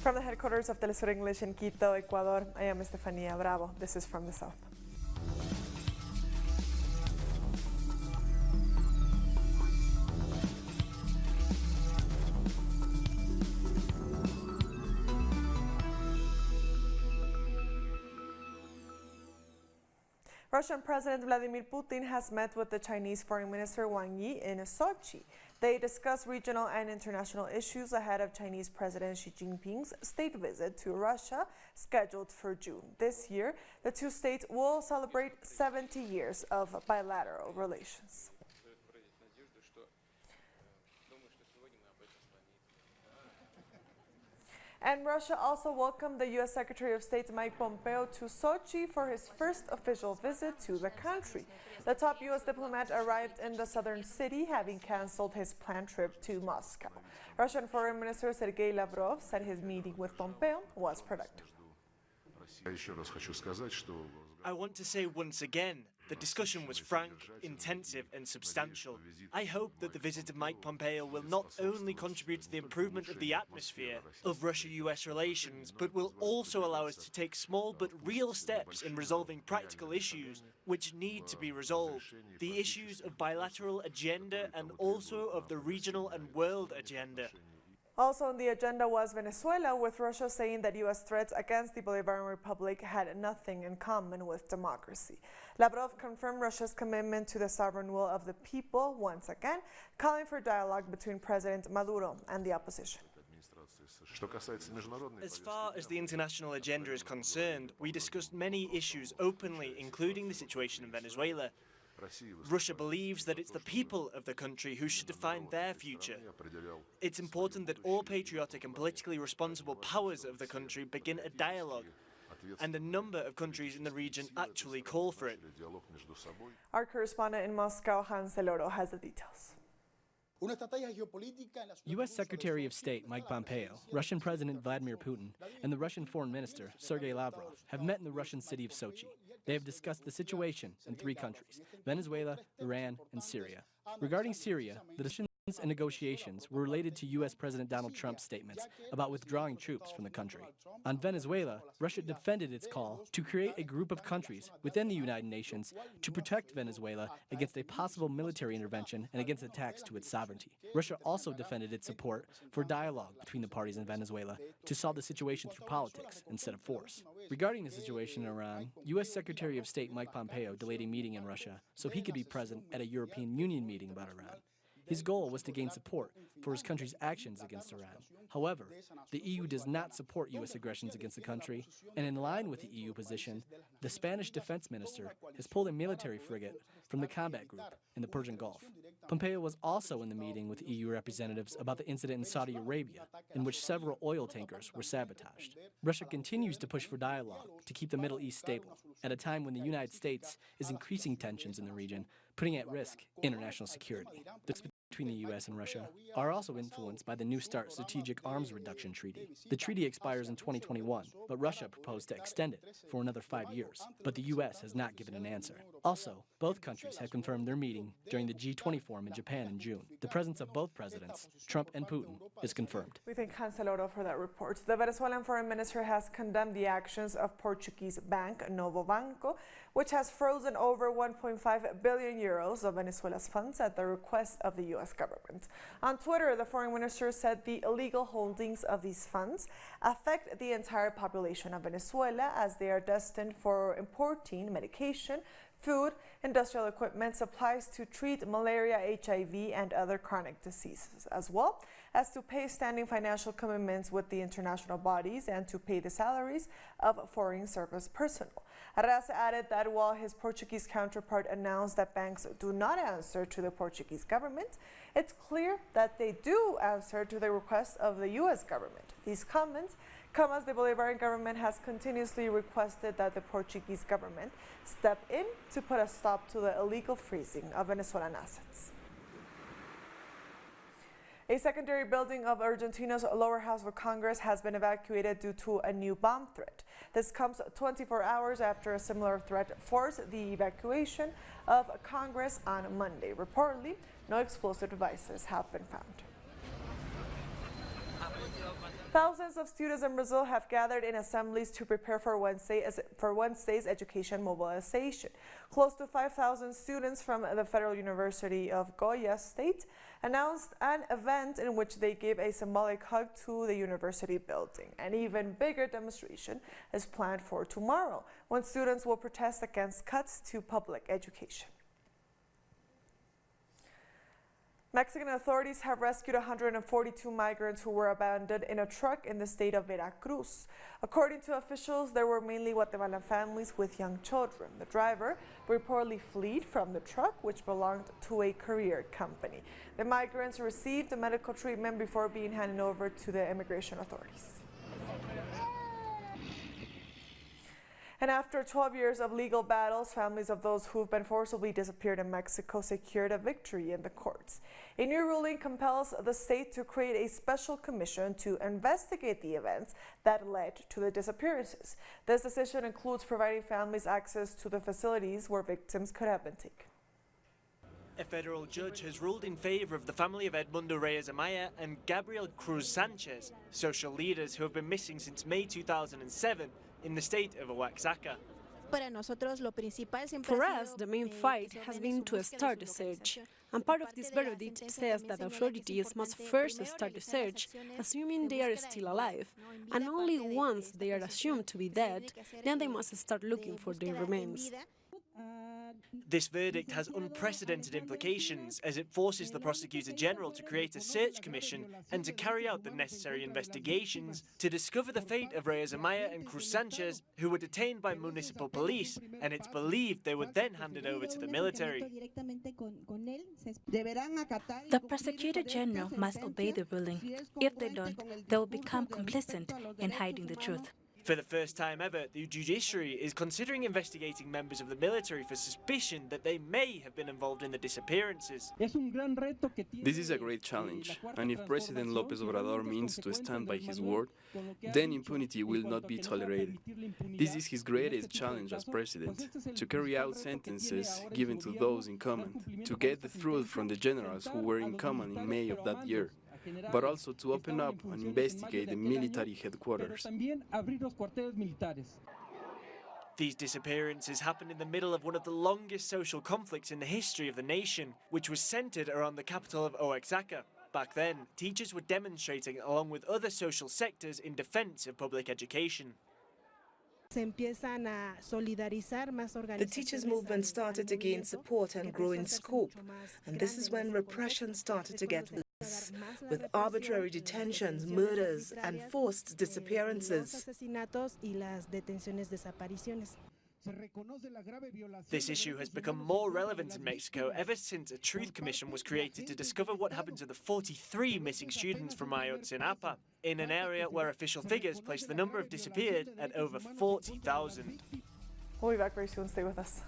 From the headquarters of Telesur English in Quito, Ecuador, I am Estefania Bravo. This is From the South. Russian President Vladimir Putin has met with the Chinese Foreign Minister Wang Yi in Sochi. They discussed regional and international issues ahead of Chinese President Xi Jinping's state visit to Russia, scheduled for June. This year, the two states will celebrate 70 years of bilateral relations. And Russia also welcomed the U.S. Secretary of State Mike Pompeo to Sochi for his first official visit to the country. The top U.S. diplomat arrived in the southern city, having canceled his planned trip to Moscow. Russian Foreign Minister Sergei Lavrov said his meeting with Pompeo was productive. I want to say once again, the discussion was frank, intensive and substantial. I hope that the visit of Mike Pompeo will not only contribute to the improvement of the atmosphere of Russia-US relations, but will also allow us to take small but real steps in resolving practical issues which need to be resolved. The issues of bilateral agenda and also of the regional and world agenda. Also on the agenda was Venezuela, with Russia saying that U.S. threats against the Bolivarian Republic had nothing in common with democracy. Lavrov confirmed Russia's commitment to the sovereign will of the people, once again, calling for dialogue between President Maduro and the opposition. As far as the international agenda is concerned, we discussed many issues openly, including the situation in Venezuela. Russia believes that it's the people of the country who should define their future. It's important that all patriotic and politically responsible powers of the country begin a dialogue, and a number of countries in the region actually call for it. Our correspondent in Moscow, Hans Eloro, has the details. U.S. Secretary of State Mike Pompeo, Russian President Vladimir Putin, and the Russian Foreign Minister Sergei Lavrov have met in the Russian city of Sochi. They have discussed the situation in three countries: Venezuela, Iran, and Syria. Regarding Syria, the discussions and negotiations were related to U.S. President Donald Trump's statements about withdrawing troops from the country. On Venezuela, Russia defended its call to create a group of countries within the United Nations to protect Venezuela against a possible military intervention and against attacks to its sovereignty. Russia also defended its support for dialogue between the parties in Venezuela to solve the situation through politics instead of force. Regarding the situation in Iran, U.S. Secretary of State Mike Pompeo delayed a meeting in Russia so he could be present at a European Union meeting about Iran. His goal was to gain support for his country's actions against Iran. However, the EU does not support U.S. aggressions against the country, and in line with the EU position, the Spanish defense minister has pulled a military frigate from the combat group in the Persian Gulf. Pompeo was also in the meeting with EU representatives about the incident in Saudi Arabia, in which several oil tankers were sabotaged. Russia continues to push for dialogue to keep the Middle East stable, at a time when the United States is increasing tensions in the region, putting at risk international security. The between the U.S. and Russia are also influenced by the New START Strategic Arms Reduction Treaty. The treaty expires in 2021, but Russia proposed to extend it for another 5 years, but the U.S. has not given an answer. Also, both countries have confirmed their meeting during the G20 forum in Japan in June. The presence of both presidents, Trump and Putin, is confirmed. We thank Hans Eloro for that report. The Venezuelan foreign minister has condemned the actions of Portuguese bank Novo Banco, which has frozen over 1.5 billion euros of Venezuela's funds at the request of the U.S. government. On Twitter, the foreign minister said the illegal holdings of these funds affect the entire population of Venezuela, as they are destined for importing medication, food, industrial equipment, supplies to treat malaria, HIV, and other chronic diseases, as well as to pay standing financial commitments with the international bodies and to pay the salaries of foreign service personnel. Arras added that while his Portuguese counterpart announced that banks do not answer to the Portuguese government, it's clear that they do answer to the request of the U.S. government. These comments come as the Bolivarian government has continuously requested that the Portuguese government step in to put a stop to the illegal freezing of Venezuelan assets. A secondary building of Argentina's lower house of Congress has been evacuated due to a new bomb threat. This comes 24 hours after a similar threat forced the evacuation of Congress on Monday. Reportedly, no explosive devices have been found. Thousands of students in Brazil have gathered in assemblies to prepare for Wednesday's education mobilization. Close to 5,000 students from the Federal University of Goiás State announced an event in which they gave a symbolic hug to the university building. An even bigger demonstration is planned for tomorrow, when students will protest against cuts to public education. Mexican authorities have rescued 142 migrants who were abandoned in a truck in the state of Veracruz. According to officials, there were mainly Guatemalan families with young children. The driver reportedly fled from the truck, which belonged to a courier company. The migrants received medical treatment before being handed over to the immigration authorities. And after 12 years of legal battles, families of those who've been forcibly disappeared in Mexico secured a victory in the courts. A new ruling compels the state to create a special commission to investigate the events that led to the disappearances. This decision includes providing families access to the facilities where victims could have been taken. A federal judge has ruled in favor of the family of Edmundo Reyes Amaya and Gabriel Cruz Sanchez, social leaders who have been missing since May 2007 in the state of Oaxaca. For us, the main fight has been to start the search, and part of this verdict says that authorities must first start the search, assuming they are still alive, and only once they are assumed to be dead, then they must start looking for their remains. This verdict has unprecedented implications as it forces the Prosecutor General to create a search commission and to carry out the necessary investigations to discover the fate of Reyes Amaya and Cruz Sanchez, who were detained by municipal police, and it's believed they were then handed over to the military. The Prosecutor General must obey the ruling. If they don't, they will become complicit in hiding the truth. For the first time ever, the judiciary is considering investigating members of the military for suspicion that they may have been involved in the disappearances. This is a great challenge, and if President López Obrador means to stand by his word, then impunity will not be tolerated. This is his greatest challenge as president, to carry out sentences given to those in command, to get the truth from the generals who were in command in May of that year, but also to open up and investigate the military headquarters. These disappearances happened in the middle of one of the longest social conflicts in the history of the nation, which was centered around the capital of Oaxaca. Back then, teachers were demonstrating along with other social sectors in defense of public education. The teachers' movement started to gain support and grow in scope, and this is when repression started to get worse, with arbitrary detentions, murders, and forced disappearances. This issue has become more relevant in Mexico ever since a Truth Commission was created to discover what happened to the 43 missing students from Ayotzinapa, in an area where official figures place the number of disappeared at over 40,000. We'll be back very soon. Stay with us.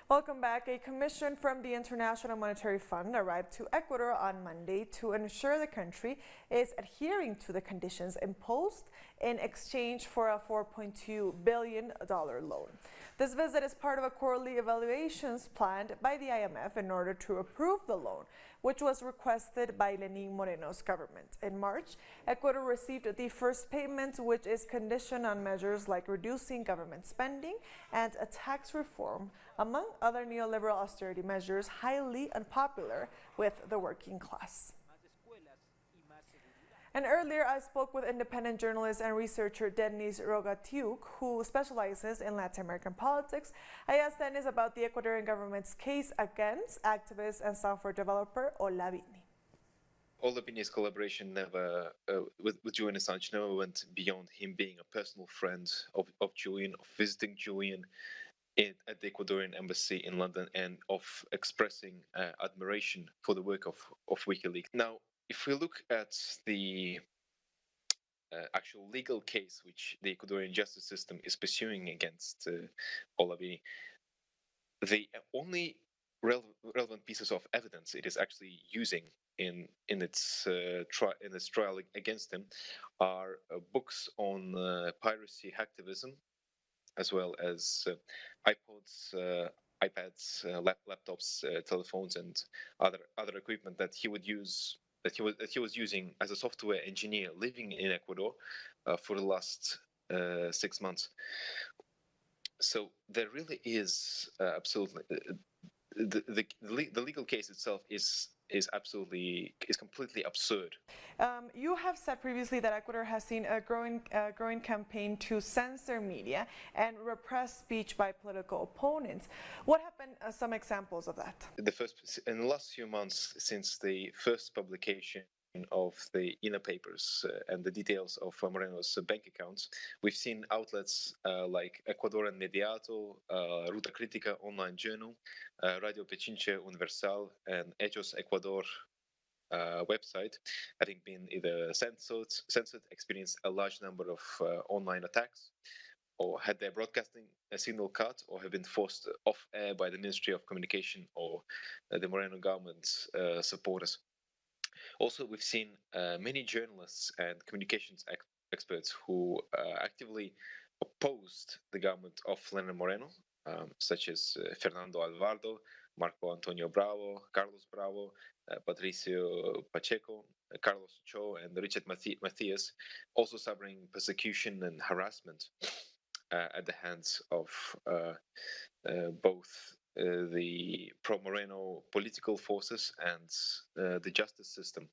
Welcome back. A commission from the International Monetary Fund arrived to Ecuador on Monday to ensure the country is adhering to the conditions imposed in exchange for a $4.2 billion loan. This visit is part of a quarterly evaluations planned by the IMF in order to approve the loan, which was requested by Lenín Moreno's government. In March, Ecuador received the first payment, which is conditioned on measures like reducing government spending and a tax reform, among other neoliberal austerity measures highly unpopular with the working class. And earlier, I spoke with independent journalist and researcher Denis Rogatiuk, who specializes in Latin American politics. I asked Denis about the Ecuadorian government's case against activist and software developer Olavini. Olavini's collaboration never with Julian Assange never went beyond him being a personal friend of Julian, of visiting Julian at the Ecuadorian embassy in London, and of expressing admiration for the work of WikiLeaks. Now, if we look at the actual legal case which the Ecuadorian justice system is pursuing against Olavini, the only relevant pieces of evidence it is actually using in its trial against him are books on piracy, hacktivism, as well as iPods, iPads, laptops, telephones, and other equipment that he would use that he was using as a software engineer living in Ecuador for the last 6 months. So there really is absolutely the legal case itself is completely absurd. You have said previously that Ecuador has seen a growing campaign to censor media and repress speech by political opponents. What have been some examples of that? In the last few months, since the first publication of the inner papers and the details of Moreno's bank accounts, we've seen outlets like Ecuador Inmediato, Ruta Crítica online journal, Radio Pechinche Universal, and Hechos Ecuador website having been either censored, experienced a large number of online attacks, or had their broadcasting signal cut, or have been forced off air by the Ministry of Communication or the Moreno government's supporters. Also, we've seen many journalists and communications experts who actively opposed the government of Lenin Moreno, such as Fernando Alvarado, Marco Antonio Bravo, Carlos Bravo, Patricio Pacheco, Carlos Cho, and Richard Matthias, also suffering persecution and harassment at the hands of both the pro-Moreno political forces and the justice system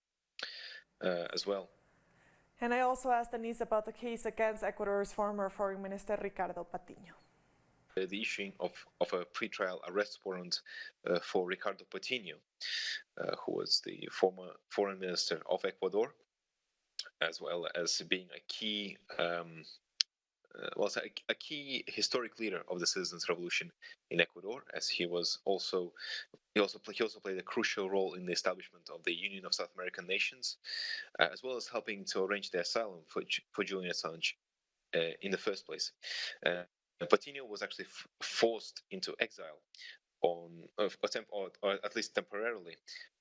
as well. And I also asked Denise about the case against Ecuador's former Foreign Minister Ricardo Patiño. The issuing of a pretrial arrest warrant for Ricardo Patiño, who was the former foreign minister of Ecuador, as well as being a key a key historic leader of the citizens' revolution in Ecuador, as he also played a crucial role in the establishment of the Union of South American Nations, as well as helping to arrange the asylum for Julian Assange in the first place. Patiño was actually forced into exile or at least temporarily,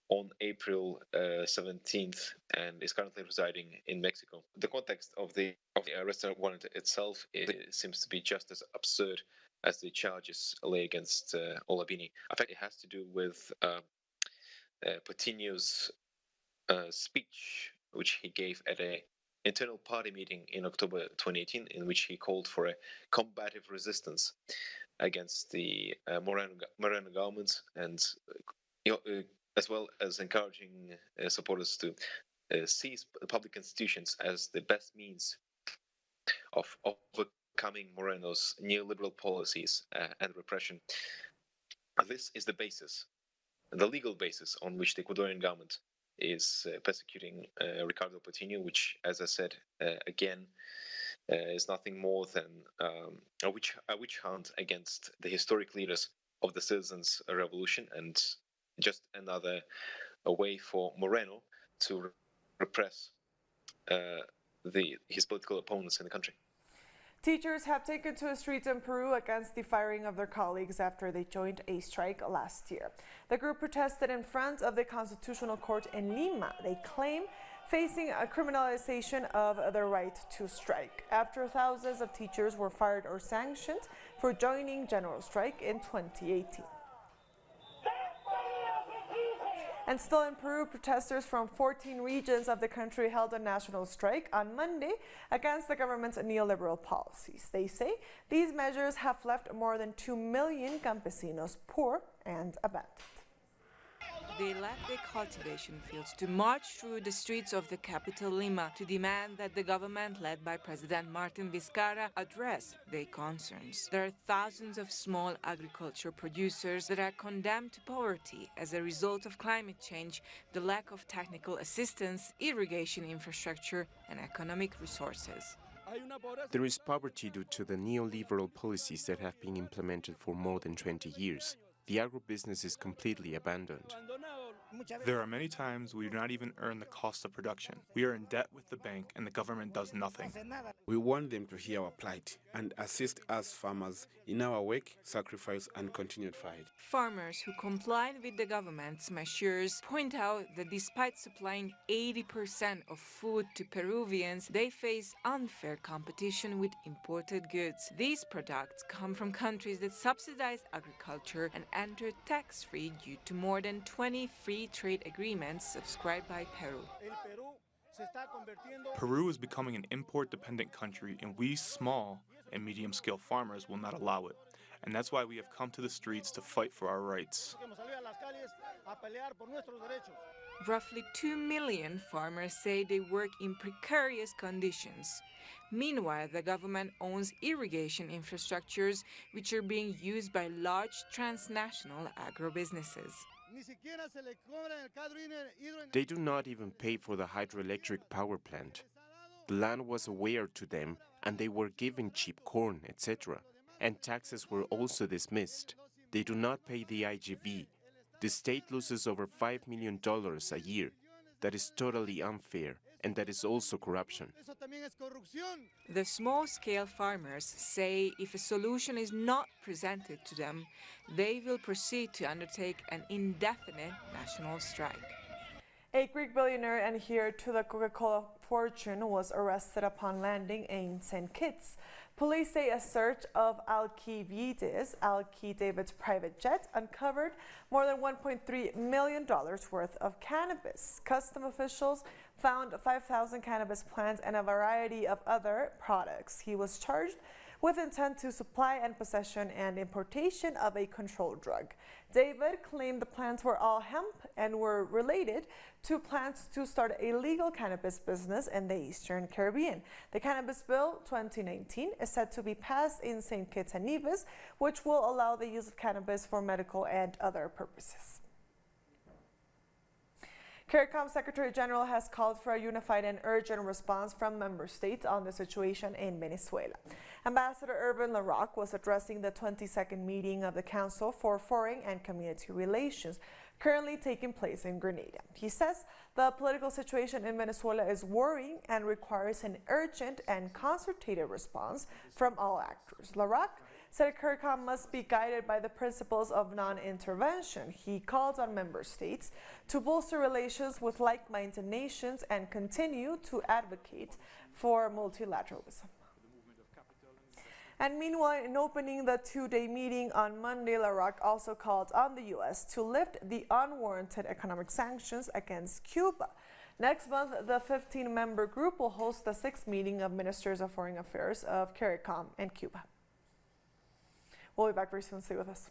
on April 17th, and is currently residing in Mexico. The context of the arrest warrant itself seems to be just as absurd as the charges lay against Olabini. In fact, it has to do with Patiño's speech, which he gave at an internal party meeting in October 2018, in which he called for a combative resistance against the Moreno government, and as well as encouraging supporters to seize public institutions as the best means of overcoming Moreno's neoliberal policies and repression. This is the basis, the legal basis on which the Ecuadorian government is persecuting Ricardo Patiño, which, as I said again, is nothing more than a witch hunt against the historic leaders of the citizens' revolution, and just another way for Moreno to repress his political opponents in the country. Teachers have taken to the streets in Peru against the firing of their colleagues after they joined a strike last year. The group protested in front of the Constitutional Court in Lima. They claim facing a criminalization of their right to strike after thousands of teachers were fired or sanctioned for joining general strike in 2018. And still in Peru, protesters from 14 regions of the country held a national strike on Monday against the government's neoliberal policies. They say these measures have left more than 2 million campesinos poor and abandoned. They left their cultivation fields to march through the streets of the capital Lima to demand that the government led by President Martin Vizcarra address their concerns. There are thousands of small agriculture producers that are condemned to poverty as a result of climate change, the lack of technical assistance, irrigation infrastructure, and economic resources. There is poverty due to the neoliberal policies that have been implemented for more than 20 years. The agribusiness is completely abandoned. There are many times we do not even earn the cost of production. We are in debt with the bank and the government does nothing. We want them to hear our plight and assist us farmers in our work, sacrifice and continued fight. Farmers who complied with the government's measures point out that despite supplying 80% of food to Peruvians, they face unfair competition with imported goods. These products come from countries that subsidize agriculture and enter tax-free due to more than 20 free trade agreements subscribed by Peru. Peru is becoming an import-dependent country, and we small and medium-scale farmers will not allow it. And that's why we have come to the streets to fight for our rights. Roughly 2 million farmers say they work in precarious conditions. Meanwhile, the government owns irrigation infrastructures which are being used by large transnational agro-businesses. They do not even pay for the hydroelectric power plant. The land was aware to them and they were given cheap corn, etc. And taxes were also dismissed. They do not pay the IGV. The state loses over $5 million a year. That is totally unfair, and that is also corruption. The small-scale farmers say if a solution is not presented to them, they will proceed to undertake an indefinite national strike. A Greek billionaire and heir to the Coca-Cola fortune was arrested upon landing in St. Kitts. Police say a search of Alcibiades, David's private jet, uncovered more than $1.3 million worth of cannabis. Custom officials found 5,000 cannabis plants and a variety of other products. He was charged with intent to supply and possession and importation of a controlled drug. David claimed the plants were all hemp and were related to plans to start a legal cannabis business in the Eastern Caribbean. The Cannabis Bill 2019 is set to be passed in St. Kitts and Nevis, which will allow the use of cannabis for medical and other purposes. CARICOM Secretary General has called for a unified and urgent response from member states on the situation in Venezuela. Ambassador Irvin LaRocque was addressing the 22nd meeting of the Council for Foreign and Community Relations, currently taking place in Grenada. He says the political situation in Venezuela is worrying and requires an urgent and concerted response from all actors. LaRocque said CARICOM must be guided by the principles of non-intervention. He called on member states to bolster relations with like-minded nations and continue to advocate for multilateralism. And meanwhile, in opening the two-day meeting on Monday, LaRocque also called on the U.S. to lift the unwarranted economic sanctions against Cuba. Next month, the 15-member group will host the 6th meeting of Ministers of Foreign Affairs of CARICOM and Cuba. We'll be back very soon. Stay with us.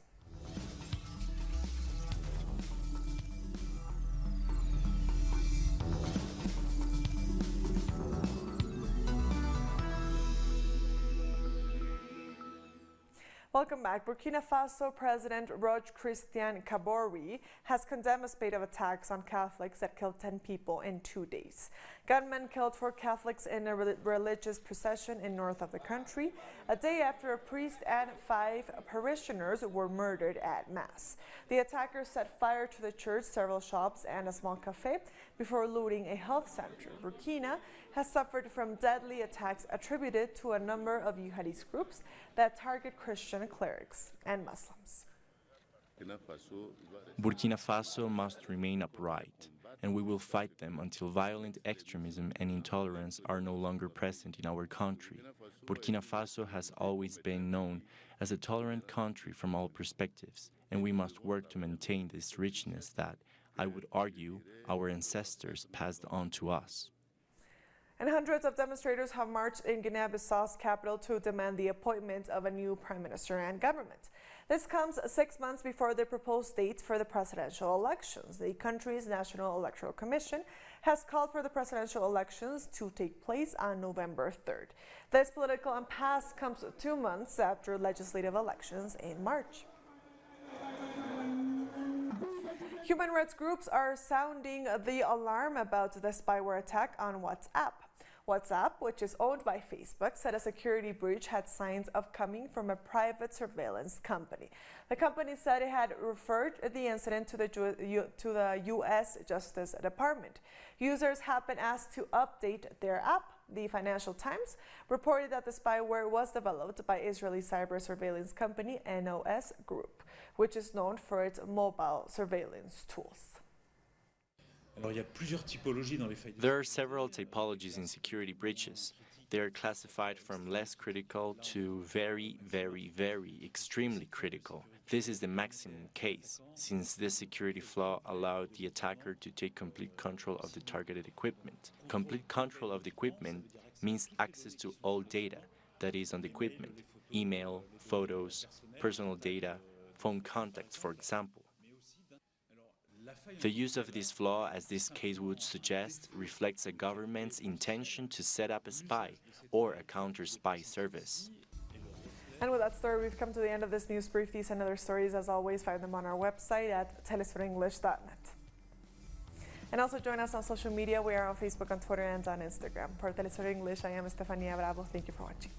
Welcome back. Burkina Faso President Roch Christian Kabore has condemned a spate of attacks on Catholics that killed 10 people in 2 days. Gunmen killed 4 Catholics in a religious procession in north of the country, a day after a priest and 5 parishioners were murdered at Mass. The attackers set fire to the church, several shops, and a small cafe before looting a health center. Burkina has suffered from deadly attacks attributed to a number of jihadist groups that target Christian clerics and Muslims. Burkina Faso must remain upright, and we will fight them until violent extremism and intolerance are no longer present in our country. Burkina Faso has always been known as a tolerant country from all perspectives, and we must work to maintain this richness that, I would argue, our ancestors passed on to us. And hundreds of demonstrators have marched in Guinea-Bissau's capital to demand the appointment of a new prime minister and government. This comes 6 months before the proposed date for the presidential elections. The country's National Electoral Commission has called for the presidential elections to take place on November 3rd. This political impasse comes 2 months after legislative elections in March. Human rights groups are sounding the alarm about the spyware attack on WhatsApp. WhatsApp, which is owned by Facebook, said a security breach had signs of coming from a private surveillance company. The company said it had referred the incident to the U.S. Justice Department. Users have been asked to update their app. The Financial Times reported that the spyware was developed by Israeli cyber surveillance company NOS Group, which is known for its mobile surveillance tools. There are several typologies in security breaches. They are classified from less critical to very, very, very extremely critical. This is the maximum case, since this security flaw allowed the attacker to take complete control of the targeted equipment. Complete control of the equipment means access to all data that is on the equipment: email, photos, personal data, phone contacts, for example. The use of this flaw, as this case would suggest, reflects a government's intention to set up a spy or a counter-spy service. And with that story, we've come to the end of this news brief. These and other stories, as always, find them on our website at telesurenglish.net. And also join us on social media. We are on Facebook, on Twitter, and on Instagram. For Telesur English, I am Estefania Bravo. Thank you for watching.